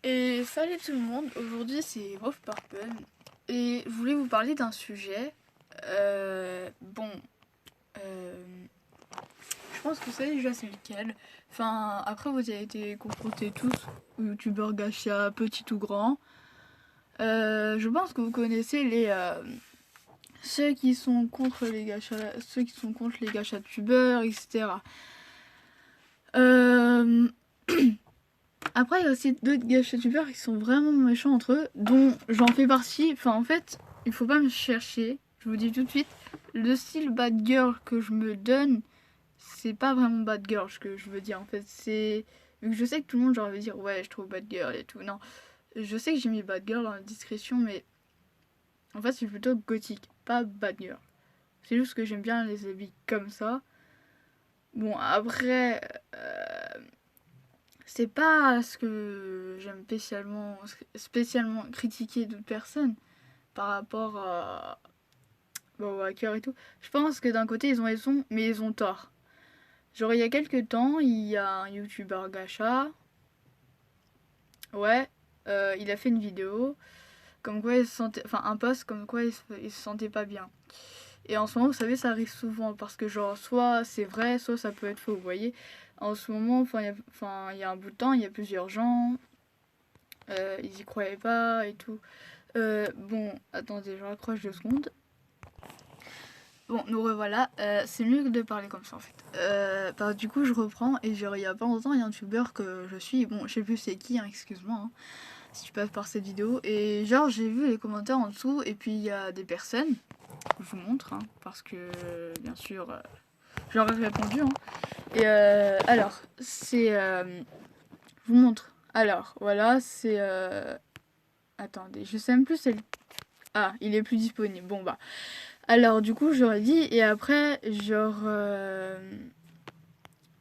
Et salut tout le monde, aujourd'hui c'est Wolf Purple et je voulais vous parler d'un sujet. Bon, euh, je pense que vous savez déjà c'est lequel. Enfin, après vous avez été confrontés tous aux youtubeurs gacha, petits ou grands. Je pense que vous connaissez ceux qui sont contre les gachas, ceux qui sont contre les gachas tubeurs, etc. Euh, Après, il y a aussi d'autres gâches-youtubeurs qui sont vraiment méchants entre eux, dont j'en fais partie. Enfin, en fait, il faut pas me chercher. Je vous dis tout de suite, le style bad girl que je me donne, c'est pas vraiment bad girl ce que je veux dire. En fait, c'est. Vu que je sais que tout le monde, genre, va dire, ouais, je trouve bad girl et tout. Non, je sais que j'ai mis bad girl dans la discrétion, mais en fait, c'est plutôt gothique, pas bad girl. C'est juste que j'aime bien les habits comme ça. Bon, après. C'est pas ce que j'aime spécialement critiquer d'autres personnes par rapport aux hackers et tout. Je pense que d'un côté ils ont raison, mais ils ont tort. Genre il y a quelques temps, il y a un youtubeur gacha, ouais, il a fait une vidéo comme quoi il se sentait, enfin un post comme quoi il se sentait pas bien. Et en ce moment, vous savez, ça arrive souvent parce que genre soit c'est vrai, soit ça peut être faux, vous voyez. En ce moment, il y a un bout de temps, il y a plusieurs gens, ils y croyaient pas et tout. Bon, attendez, je raccroche 2 secondes. Bon, nous revoilà. C'est mieux de parler comme ça en fait. Bah, du coup, je reprends et genre, il y a pas longtemps, il y a un youtubeur que je suis. Bon, je sais plus c'est qui, hein, excuse-moi, hein, si tu passes par cette vidéo. Et genre, j'ai vu les commentaires en dessous et puis il y a des personnes. Je vous montre, hein, parce que bien sûr, je leur ai répondu. Hein. Et alors, c'est. Je vous montre. Alors, voilà, c'est. Attendez, je sais même plus c'est le. Ah, il est plus disponible. Bon, bah. Alors, du coup, j'aurais dit, et après, genre, je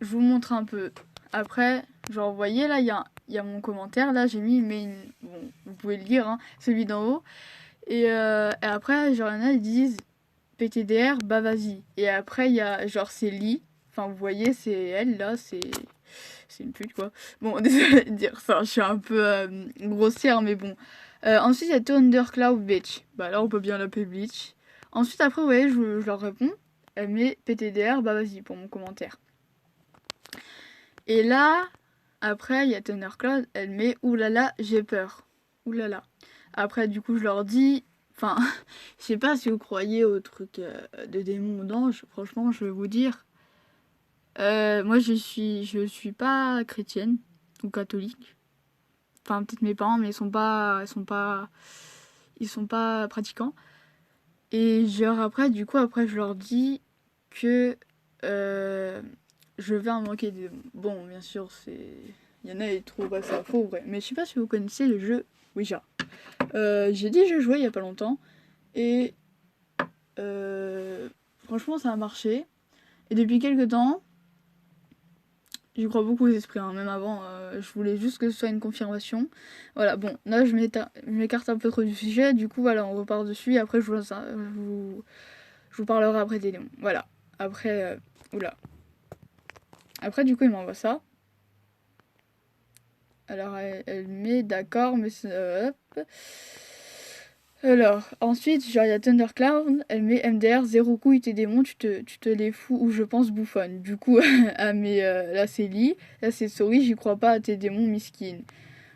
vous montre un peu. Après, genre, vous voyez, là, il y a mon commentaire, là, j'ai mis, mais bon, vous pouvez le lire, hein, celui d'en haut. Et après, genre, il y en a, ils disent, PTDR, bah vas-y. Et après, il y a, genre, c'est Lee. Enfin, vous voyez, c'est elle, là, c'est une pute, quoi. Bon, désolé de dire ça, je suis un peu grossière, mais bon. Ensuite, il y a Thundercloud Beach. Bah là, on peut bien l'appeler Bleach. Ensuite, après, vous voyez, je leur réponds. Elle met PTDR, bah vas-y, pour mon commentaire. Et là, après, il y a Thundercloud, elle met oulala, j'ai peur. Oulala. Après, du coup, je leur dis. Enfin, je sais pas si vous croyez au truc de démons ou d'anges. Franchement, je vais vous dire. Moi, je suis pas chrétienne ou catholique. Enfin, peut-être mes parents, mais ils sont pas pratiquants. Et genre après, du coup, après, je leur dis que euh, je vais en manquer de. Bon, bien sûr, c'est. Il y en a qui trouvent pas ça faux, vrai. Mais je sais pas si vous connaissez le jeu Ouija. J'ai dit je jouais il y a pas longtemps. Et franchement, ça a marché. Et depuis quelques temps, j'y crois beaucoup aux esprits. Hein. Même avant, je voulais juste que ce soit une confirmation. Voilà, bon, là, je m'écarte un peu trop du sujet. Du coup, voilà, on repart dessus. Et après, je vous parlerai après des démons. Voilà. Après, oula. Après, du coup, il m'envoie ça. Alors, elle met d'accord, mais hop. Alors, ensuite, genre, il y a Thundercloud, elle met MDR, zéro couille, tes démons, tu te les fous ou je pense bouffonne. Du coup, là c'est Lee, là c'est Sorry, j'y crois pas à tes démons, miskin.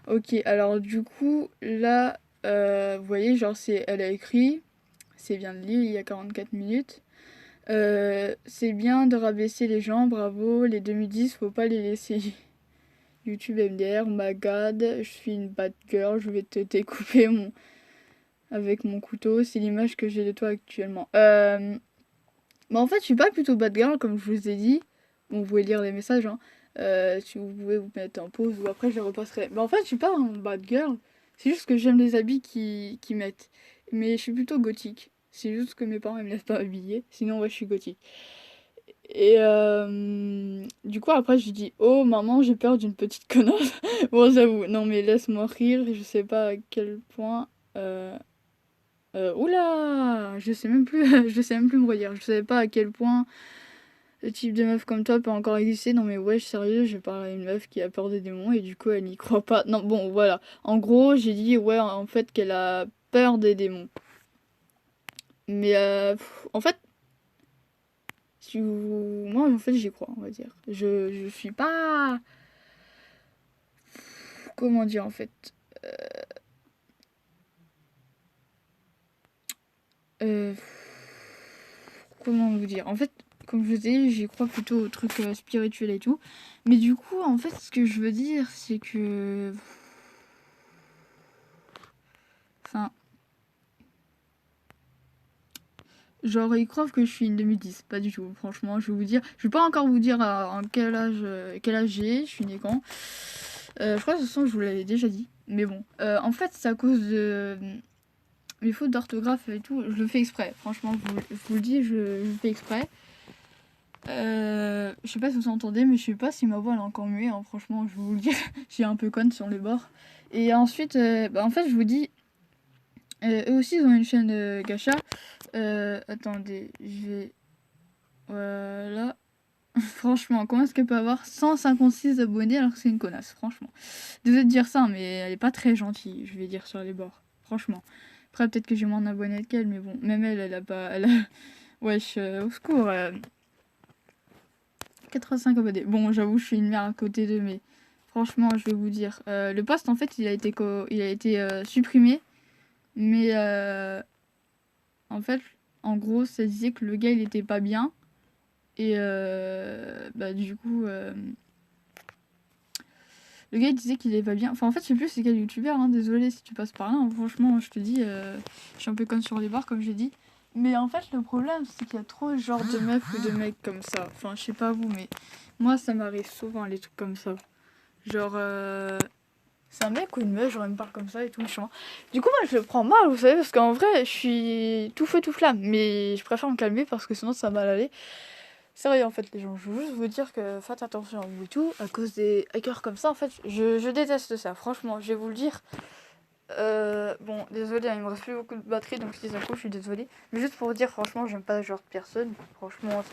Ok, alors du coup, là, vous voyez, genre, elle a écrit, c'est bien de lire, il y a 44 minutes. C'est bien de rabaisser les gens, bravo, les 2010, faut pas les laisser. YouTube MDR, oh my god, je suis une bad girl, je vais te découper avec mon couteau, c'est l'image que j'ai de toi actuellement. Bah en fait, je suis pas plutôt bad girl, comme je vous ai dit. Bon, vous pouvez lire les messages, hein. Si vous pouvez vous mettre en pause ou après je les repasserai. Bah en fait, je suis pas vraiment bad girl. C'est juste que j'aime les habits qui mettent. Mais je suis plutôt gothique. C'est juste que mes parents ils me laissent pas habiller. Sinon, ouais, je suis gothique. Et du coup, après, je dis oh maman, j'ai peur d'une petite connasse. Bon, j'avoue, non, mais laisse-moi rire. Je sais pas à quel point. Oula, je sais même plus, je sais même plus me redire. Je savais pas à quel point Le type de meuf comme toi peut encore exister. Non mais wesh, sérieux, je parle à une meuf qui a peur des démons et du coup elle n'y croit pas. Non bon, voilà. En gros, j'ai dit ouais, en fait qu'elle a peur des démons. Mais en fait, moi en fait j'y crois, on va dire. Je suis pas... Comment dire en fait euh, Comment vous dire? En fait, comme je vous ai dit, j'y crois plutôt aux trucs spirituels et tout. Mais du coup, en fait, ce que je veux dire, c'est que... Enfin, genre, ils croient que je suis une 2010. Pas du tout, franchement, je vais vous dire. Je vais pas encore vous dire en quel âge j'ai, je suis née quand. Je crois que de toute façon, je vous l'avais déjà dit. Mais bon, en fait, c'est à cause de mes fautes d'orthographe et tout. Je le fais exprès. Franchement, je vous le dis, je le fais exprès. Je sais pas si vous entendez, mais je sais pas si ma voix elle est encore muée, hein, franchement, je vais vous le dire. J'ai un peu conne sur les bords. Et ensuite, en fait, je vous dis, eux aussi, ils ont une chaîne gacha. Attendez, je vais... Voilà. Franchement, comment est-ce qu'elle peut avoir 156 abonnés alors que c'est une connasse, franchement. Désolé de dire ça, mais elle est pas très gentille, je vais dire, sur les bords. Franchement. Après, peut-être que j'ai moins d'abonnés qu'elle, mais bon, même elle, elle a pas... Elle a... Wesh, au secours. 85 abonnés. Bon, j'avoue, je suis une mère à côté d'eux, mais franchement, je vais vous dire. Le post, en fait, il a été supprimé. Mais en fait, en gros, ça disait que le gars, il était pas bien. Et du coup, le gars, il disait qu'il est pas bien. Enfin, en fait, je sais plus c'est quel youtubeur, hein. Désolé si tu passes par là, hein. Franchement, je te dis, je suis un peu conne sur les bords, comme j'ai dit. Mais en fait, le problème, c'est qu'il y a trop de genre de meufs ou de mecs comme ça. Enfin, je sais pas vous, mais moi, ça m'arrive souvent, les trucs comme ça. Genre, c'est un mec ou une meuf, genre, il me parle comme ça et tout, méchant. Du coup, moi, je le prends mal, vous savez, parce qu'en vrai, je suis tout feu, tout flamme. Mais je préfère me calmer parce que sinon, ça va mal aller. Sérieux, en fait, les gens, je veux juste vous dire que faites attention à vous et tout, à cause des hackers comme ça, en fait, je déteste ça, franchement, je vais vous le dire. Bon, désolé, hein, il me reste plus beaucoup de batterie, donc si ça coupe, je suis désolée. Mais juste pour vous dire, franchement, j'aime pas ce genre de personne. Franchement,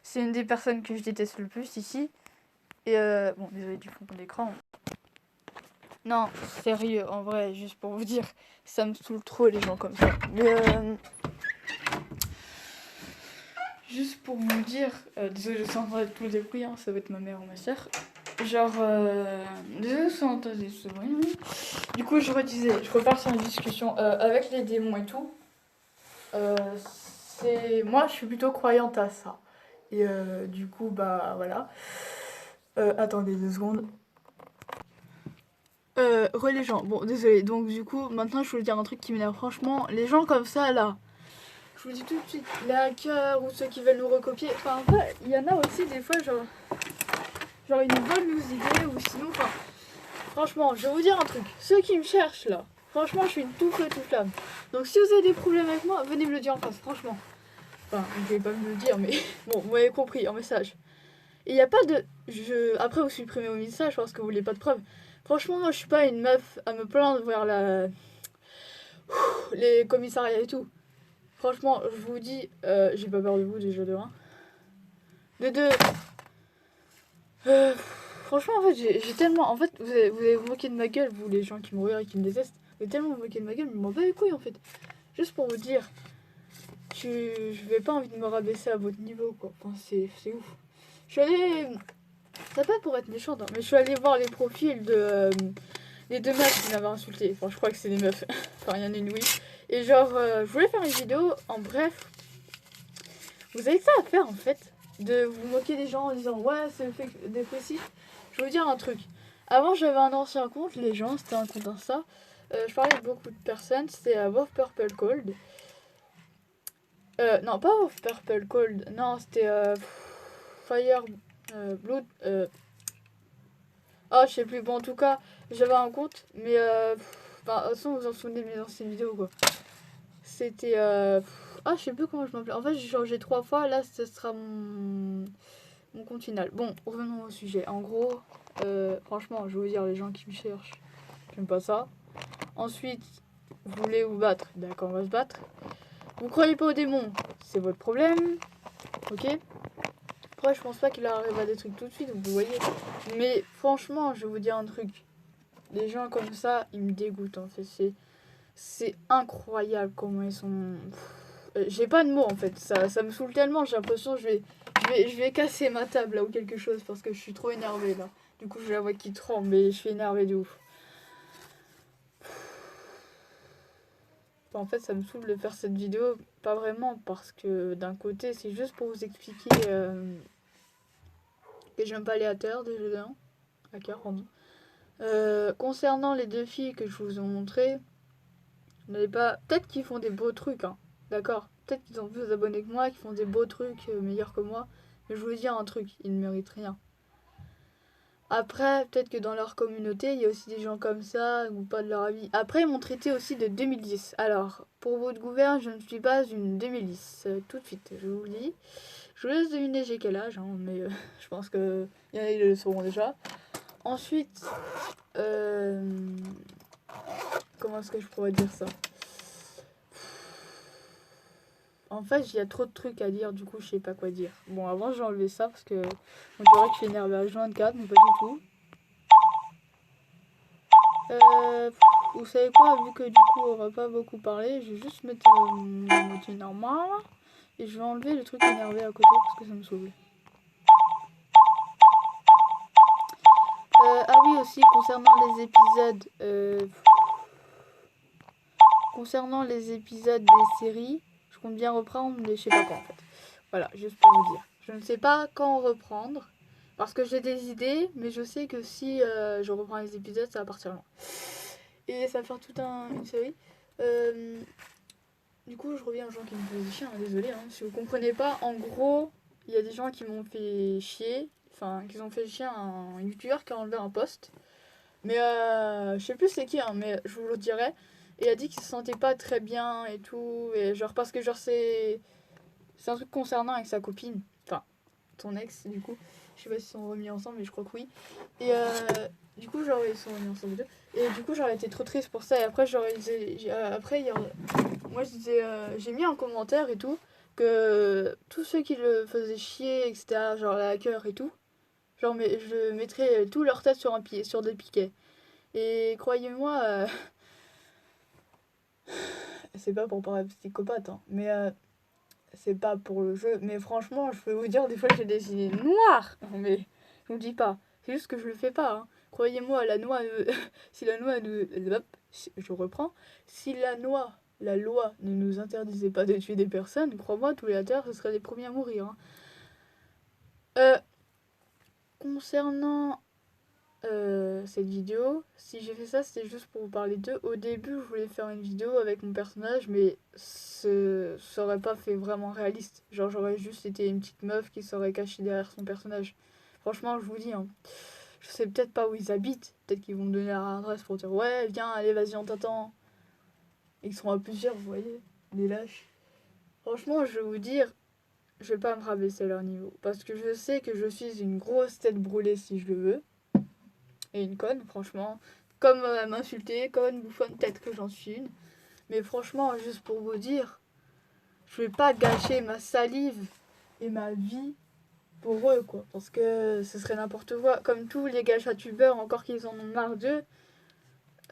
c'est une des personnes que je déteste le plus ici. Et bon, désolé du fond de l'écran. Non, sérieux, en vrai, juste pour vous dire, ça me saoule trop les gens comme ça. Mais juste pour vous dire, désolé si vous entendez tout le bruit, hein, ça va être ma mère ou ma soeur. Genre, désolé si vous entendez ce bruit. Du coup, je redisais, je repars sur une discussion avec les démons et tout. Moi, je suis plutôt croyante à ça. Et du coup, bah voilà. Attendez 2 secondes. Les gens, bon désolé, donc du coup maintenant je voulais dire un truc qui m'énerve franchement, les gens comme ça là, je vous le dis tout de suite, les hackers ou ceux qui veulent nous recopier, enfin en vrai il y en a aussi des fois genre ils nous volent nos idées ou sinon, enfin franchement je vais vous dire un truc, ceux qui me cherchent là, franchement je suis tout feu tout flamme, donc si vous avez des problèmes avec moi, venez me le dire en face, franchement, enfin vous pouvez pas me le dire mais bon vous m'avez compris en message. Et il n'y a pas de... Après, vous supprimez vos messages parce que vous voulez pas de preuves. Franchement, moi, je suis pas une meuf à me plaindre vers les commissariats et tout. Franchement, je vous dis, j'ai pas peur de vous déjà de 1. De 2, franchement, en fait, j'ai tellement... En fait, vous avez vous moqué de ma gueule, vous, les gens qui me regardent et qui me détestent. Vous avez tellement vous moqué de ma gueule, mais je m'en bats les couilles, en fait. Juste pour vous dire, je vais pas envie de me rabaisser à votre niveau, quoi. Enfin, c'est ouf. Je suis allée... Ça pas pour être méchante, hein, mais je suis allée voir les profils de les 2 meufs qui m'avaient insulté. Enfin, je crois que c'est des meufs. Enfin, il y en a une, oui. Et genre, je voulais faire une vidéo. En bref, vous avez que ça à faire en fait, de vous moquer des gens en disant ouais, c'est dépressif. Je vais vous dire un truc. Avant, j'avais un ancien compte, les gens, c'était un compte Insta. Je parlais avec beaucoup de personnes. C'était Wolf Purple Cold. Non, pas Wolf Purple Cold. Non, c'était Fire Blood. Ah, je sais plus. Bon, en tout cas, j'avais un compte, mais de toute façon, vous en souvenez de mes anciennes vidéos, quoi. C'était. Ah, je sais plus comment je m'appelais. En fait, j'ai changé 3 fois. Là, ce sera mon compte final. Bon, revenons au sujet. En gros, franchement, je vais vous dire, les gens qui me cherchent, j'aime pas ça. Ensuite, vous voulez vous battre. D'accord, on va se battre. Vous croyez pas aux démons, c'est votre problème. Ok. Après, je pense pas qu'il arrive à des trucs tout de suite, vous voyez. Mais franchement, je vais vous dire un truc. Les gens comme ça, ils me dégoûtent en fait. C'est incroyable comment ils sont. J'ai pas de mots en fait. Ça me saoule tellement. J'ai l'impression que je vais casser ma table là ou quelque chose parce que je suis trop énervée là. Du coup, je la vois qui tremble, mais je suis énervée de ouf. En fait, ça me saoule de faire cette vidéo. Pas vraiment parce que d'un côté, c'est juste pour vous expliquer que j'aime pas les haters déjà. Hacker, pardon. Concernant les deux filles que je vous ai montrées, n'allez pas. Peut-être qu'ils font des beaux trucs, hein. D'accord. Peut-être qu'ils ont plus d'abonnés que moi, qu'ils font des beaux trucs meilleurs que moi. Mais je vous dis un truc, ils ne méritent rien. Après, peut-être que dans leur communauté, il y a aussi des gens comme ça, ou pas de leur avis. Après, ils m'ont traité aussi de 2010. Alors, pour votre gouverne, je ne suis pas une 2010. Tout de suite, je vous le dis. Je vous laisse deviner j'ai quel âge, hein, mais je pense que y en a qui le sauront déjà. Ensuite, comment est-ce que je pourrais dire ça? En fait, il y a trop de trucs à dire, du coup, je sais pas quoi dire. Bon, avant, j'ai enlevé ça parce que on dirait que je suis énervée à H24, mais pas du tout. Vous savez quoi, vu que du coup, on va pas beaucoup parler, je vais juste mettre mon emoji normal et je vais enlever le truc énervé à côté parce que ça me saoule. Ah oui, aussi, concernant les épisodes des séries, je compte bien reprendre, mais je sais pas quand en fait. Voilà, juste pour vous dire. Je ne sais pas quand reprendre, parce que j'ai des idées, mais je sais que si je reprends les épisodes, ça va partir loin. Et ça va faire toute une série. Du coup, je reviens aux gens qui me faisaient chier, hein, désolé. Hein, si vous comprenez pas, en gros, il y a des gens qui m'ont fait chier, enfin, qui ont fait chier un youtubeur qui a enlevé un post. Mais je sais plus c'est qui, hein, mais je vous le dirai. Et il a dit qu'il se sentait pas très bien et tout. Et genre, parce que genre, c'est un truc concernant avec sa copine. Enfin, ton ex, du coup. Je sais pas s'ils sont remis ensemble, mais je crois que oui. Et du coup, genre, ils sont remis ensemble deux. Et du coup, j'aurais été trop triste pour ça. Et après, après, moi, je disais, j'ai mis un commentaire et tout, que tous ceux qui le faisaient chier, etc., genre les hackers et tout, genre, mais je mettrais tout leur tête sur sur des piquets. Et croyez-moi, c'est pas pour paraître psychopathe, hein, mais c'est pas pour le jeu. Mais franchement, je peux vous dire, des fois j'ai des idées noires. Mais je vous dis pas. C'est juste que je le fais pas. Hein. Croyez-moi, la noix. Si la noix. Hop, je reprends. Si la loi ne nous interdisait pas de tuer des personnes, crois-moi, tous les haters, ce seraient les premiers à mourir. Hein. Euh, concernant cette vidéo. Si j'ai fait ça, c'était juste pour vous parler d'eux. Au début, je voulais faire une vidéo avec mon personnage, mais ça aurait pas fait vraiment réaliste. Genre, j'aurais juste été une petite meuf qui serait cachée derrière son personnage. Franchement, je vous dis, hein, je sais peut-être pas où ils habitent. Peut-être qu'ils vont me donner leur adresse pour dire ouais, viens, allez, vas-y, on t'attend. Ils seront à plusieurs, vous voyez, des lâches. Franchement, je vais vous dire, je vais pas me rabaisser à leur niveau. Parce que je sais que je suis une grosse tête brûlée si je le veux. Et une conne, franchement. Comme m'insulter, conne, bouffonne, peut-être que j'en suis une. Mais franchement, juste pour vous dire, je vais pas gâcher ma salive et ma vie pour eux, quoi. Parce que ce serait n'importe quoi. Comme tous les gars youtubeurs, encore qu'ils en ont marre d'eux,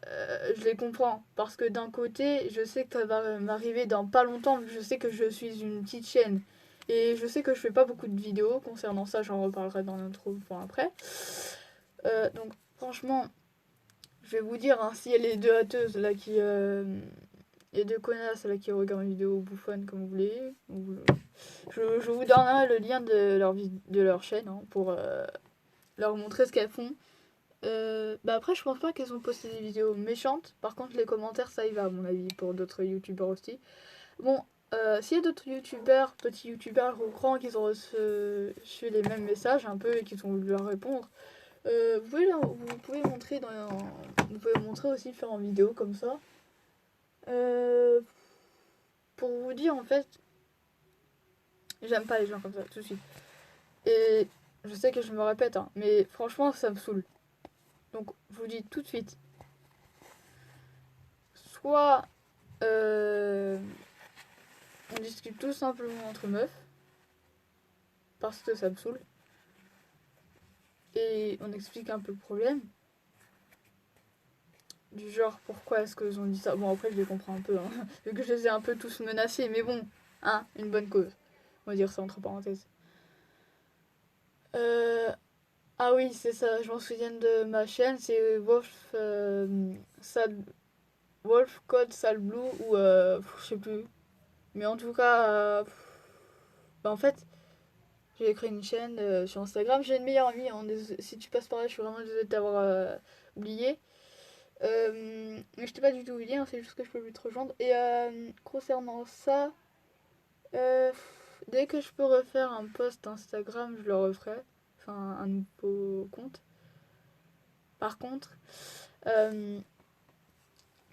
je les comprends. Parce que d'un côté, je sais que ça va m'arriver dans pas longtemps, vu que je sais que je suis une petite chaîne. Et je sais que je fais pas beaucoup de vidéos concernant ça, j'en reparlerai dans l'intro point après. Donc franchement, je vais vous dire, hein, s'il y a les deux hâteuses là qui. Les deux connasses là qui regardent une vidéo bouffonne comme vous voulez. Je vous donnerai le lien de leur chaîne hein, pour leur montrer ce qu'elles font. Bah après, je pense pas qu'elles ont posté des vidéos méchantes. Par contre, les commentaires, ça y va, à mon avis, pour d'autres youtubeurs aussi. Bon, s'il y a d'autres youtubeurs, petits youtubeurs ou grands qui ont reçu les mêmes messages un peu et qui ont voulu leur répondre, vous pouvez montrer vous pouvez montrer aussi faire en vidéo comme ça. Pour vous dire en fait, j'aime pas les gens comme ça tout de suite. Et je sais que je me répète, hein, mais franchement ça me saoule. Donc je vous dis tout de suite, soit on discute tout simplement entre meufs, parce que ça me saoule. Et on explique un peu le problème. Du genre, pourquoi est-ce qu'ils ont dit ça? Bon, après, je les comprends un peu, hein, vu que je les ai un peu tous menacés, mais bon, hein, une bonne cause. On va dire ça entre parenthèses. Euh, Ah oui, c'est ça, je m'en souviens de ma chaîne, c'est Wolf Code Sale Blue ou je sais plus. Mais en tout cas, bah, en fait, j'ai créé une chaîne sur Instagram. J'ai une meilleure amie, hein, si tu passes par là, je suis vraiment désolée de t'avoir oublié. Mais je t'ai pas du tout oublié, hein, c'est juste que je peux plus te rejoindre. Et concernant ça, euh, dès que je peux refaire un post Instagram, je le referai. Enfin, un nouveau compte. Par contre, euh,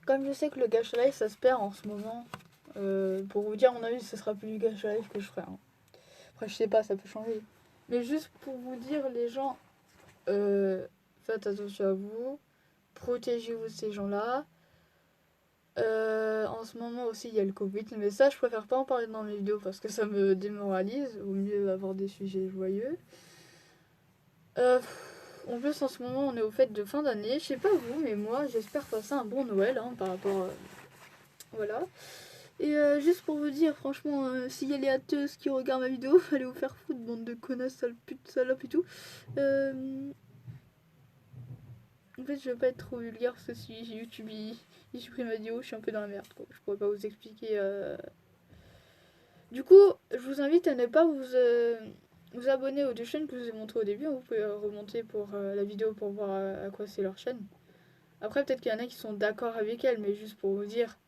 comme je sais que le Gacha Life ça se perd en ce moment, pour vous dire, à mon avis, ce sera plus du Gacha Life que je ferai, hein. Après, je sais pas, ça peut changer. Mais juste pour vous dire, les gens, faites attention à vous, protégez-vous de ces gens-là. En ce moment aussi, il y a le Covid, mais ça, je préfère pas en parler dans mes vidéos parce que ça me démoralise. Vaut mieux avoir des sujets joyeux. Euh, En plus, en ce moment, on est aux fêtes de fin d'année. Je sais pas vous, mais moi, j'espère passer un bon Noël, hein, par rapport. Voilà. Et juste pour vous dire, franchement, s'il y a les hâteuses qui regardent ma vidéo, allez vous faire foutre, bande de connasses, sales putes, salopes et tout. En fait, je vais pas être trop vulgaire parce que si YouTube il supprime ma vidéo, je suis un peu dans la merde, quoi. Je pourrais pas vous expliquer. Du coup, je vous invite à ne pas vous abonner aux deux chaînes que je vous ai montrées au début. Vous pouvez remonter pour la vidéo pour voir à quoi c'est leur chaîne. Après, peut-être qu'il y en a qui sont d'accord avec elle, mais juste pour vous dire,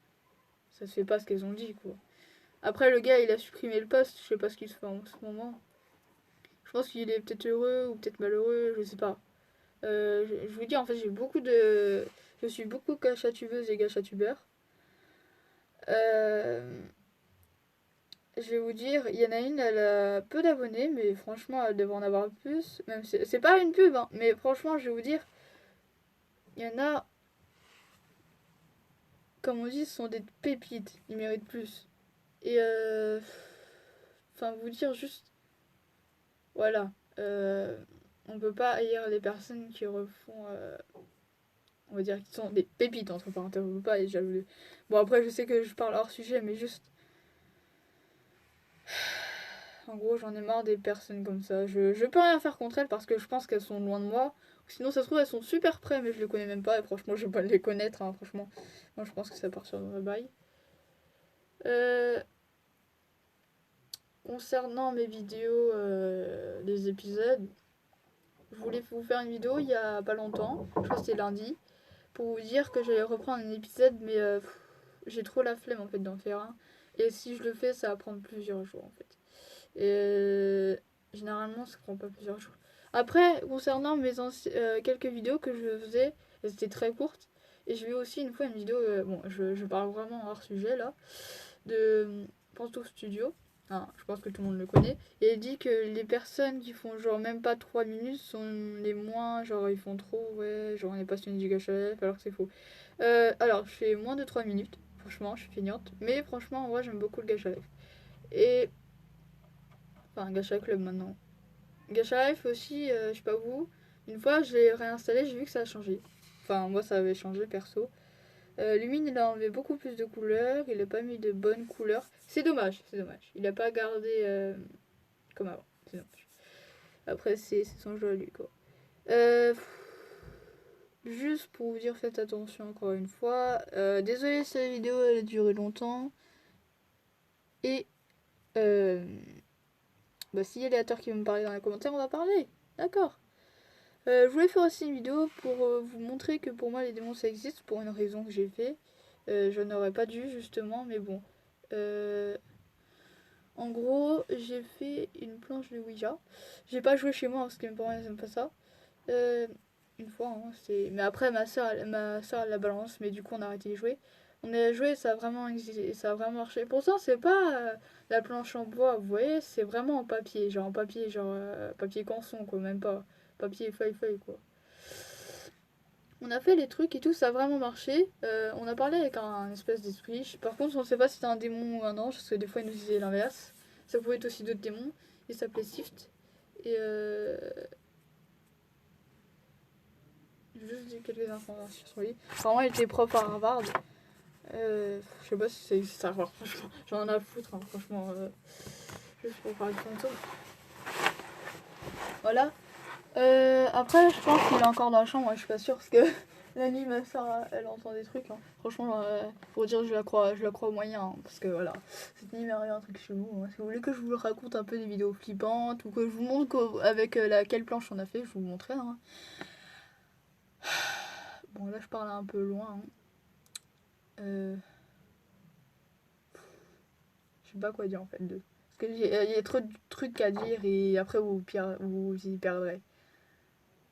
ça se fait pas ce qu'elles ont dit, quoi. Après, le gars, il a supprimé le post, je sais pas ce qu'il se fait en ce moment. Je pense qu'il est peut-être heureux ou peut-être malheureux, je sais pas. Je vous dis, en fait, je suis beaucoup gachatubeuse et gachatubeur. Euh, je vais vous dire, il y en a une, elle a peu d'abonnés, mais franchement, elle devrait en avoir plus. Même si c'est pas une pub, hein, mais franchement, je vais vous dire, il y en a, comme on dit, ce sont des pépites. Ils méritent plus. Et enfin, vous dire juste, voilà, on peut pas haïr les personnes qui refont, on va dire, qui sont des pépites entre parenthèses. On peut pas être jaloux. Bon, après, je sais que je parle hors sujet, mais juste, en gros, j'en ai marre des personnes comme ça. Je peux rien faire contre elles parce que je pense qu'elles sont loin de moi. Sinon, ça se trouve, elles sont super près, mais je les connais même pas. Et franchement, je vais pas les connaître, hein, franchement. Moi, je pense que ça part sur un bail. Euh, Concernant mes vidéos, les épisodes, je voulais vous faire une vidéo il y a pas longtemps. Je crois que c'était lundi. Pour vous dire que j'allais reprendre un épisode, mais j'ai trop la flemme en fait d'en faire un. Et si je le fais, ça va prendre plusieurs jours en fait. Et généralement, ça prend pas plusieurs jours. Après, concernant quelques vidéos que je faisais, elles étaient très courtes. Et je vais aussi une fois une vidéo, bon, je parle vraiment hors sujet là, de Pantouf Studio. Hein, je pense que tout le monde le connaît. Et il dit que les personnes qui font genre même pas 3 minutes sont les moins, genre ils font trop, ouais, genre on est passionné du gacha life, alors que c'est faux. Alors, je fais moins de 3 minutes, franchement, je suis feignante. Mais franchement, moi j'aime beaucoup le gacha life. Et. Enfin, gacha club maintenant. Gacha Life aussi, je sais pas vous. Une fois, je l'ai réinstallé, j'ai vu que ça a changé. Enfin, moi, ça avait changé perso. Lumine, il a enlevé beaucoup plus de couleurs. Il a pas mis de bonnes couleurs. C'est dommage, c'est dommage. Il a pas gardé comme avant. C'est dommage. Après, c'est son jeu à lui, quoi. Euh, Juste pour vous dire, faites attention encore une fois. Désolé si la vidéo elle a duré longtemps. Et euh, bah, s'il y a des haters qui vont me parler dans les commentaires, on va parler. D'accord. Je voulais faire aussi une vidéo pour vous montrer que pour moi les démons ça existe pour une raison que j'ai fait. Je n'aurais pas dû justement, mais bon. Euh, En gros, j'ai fait une planche de Ouija. J'ai pas joué chez moi parce que mes parents ils aiment pas ça. Euh, une fois, hein, mais après ma soeur elle la balance, mais du coup on a arrêté de jouer. On a joué, ça a vraiment existé, ça a vraiment marché. Pourtant c'est pas la planche en bois, vous voyez, c'est vraiment en papier, genre en papier, genre papier canson quoi, même pas papier feuille quoi. On a fait les trucs et tout, ça a vraiment marché. On a parlé avec un espèce d'esprit. Par contre, on ne sait pas si c'était un démon ou un ange, parce que des fois, il nous disait l'inverse. Ça pouvait être aussi d'autres démons. Il s'appelait Sift. Et juste dire quelques informations sur lui. Apparemment, il était prof à Harvard. Je sais pas si c'est savoir, franchement. J'en ai à foutre, hein, franchement. Juste pour parler de fantôme. Voilà. Après, je pense qu'il est encore dans la chambre, hein, je suis pas sûre parce que la nuit, ma soeur, elle entend des trucs. Hein. Franchement, pour dire, je la crois moyen. Hein, parce que voilà, cette nuit, il m'est arrivé un truc chelou. Hein. Si vous voulez que je vous raconte un peu des vidéos flippantes ou que je vous montre avec laquelle planche on a fait, je vous montrerai. Hein. Bon, là, je parle un peu loin. Hein. Je sais pas quoi dire en fait. Parce qu'il y a trop de trucs à dire et après vous y perdrez.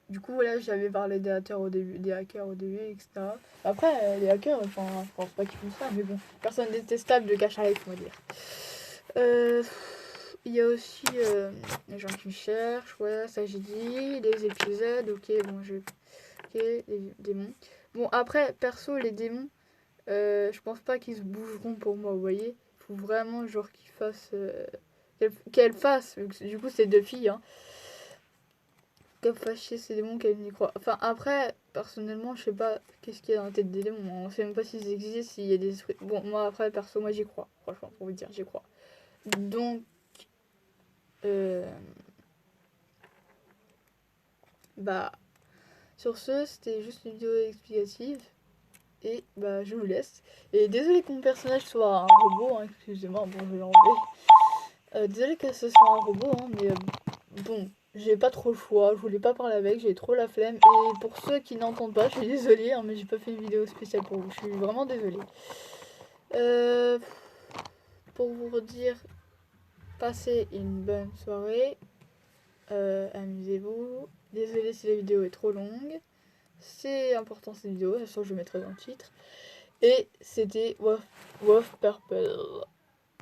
Du coup, voilà, j'avais parlé des hackers au début, etc. Après, les hackers, enfin, je pense pas qu'ils font ça, mais bon, personne détestable de cache à life, on va dire. Il y a aussi les gens qui me cherchent, ouais, ça j'ai dit, les épisodes, ok, bon, ok, les démons. Bon, après, perso, les démons, je pense pas qu'ils se bougeront pour moi, vous voyez. Il faut vraiment, genre, qu'ils fassent. Qu'elles fassent, du coup, c'est deux filles, hein. Qu'elles fassent chier ces démons qu'elles n'y croient. Enfin, après, personnellement, je sais pas qu'est-ce qu'il y a dans la tête des démons. On sait même pas s'ils existent, s'il y a des esprits. Bon, moi, après, perso, moi, j'y crois. Franchement, pour vous dire, j'y crois. Donc. Bah. Sur ce, c'était juste une vidéo explicative. Et bah je vous laisse. Et désolé que mon personnage soit un robot, hein, excusez-moi, bon je vais l'enlever. Désolé que ce soit un robot, hein, mais bon, j'ai pas trop le choix, je voulais pas parler avec, j'ai trop la flemme. Et pour ceux qui n'entendent pas, je suis désolée, hein, mais j'ai pas fait une vidéo spéciale pour vous, je suis vraiment désolée. Pour vous dire, passez une bonne soirée, amusez-vous. Désolée si la vidéo est trop longue. C'est important cette vidéo, de toute façon je mettrai dans le titre. Et c'était Wolf Purple.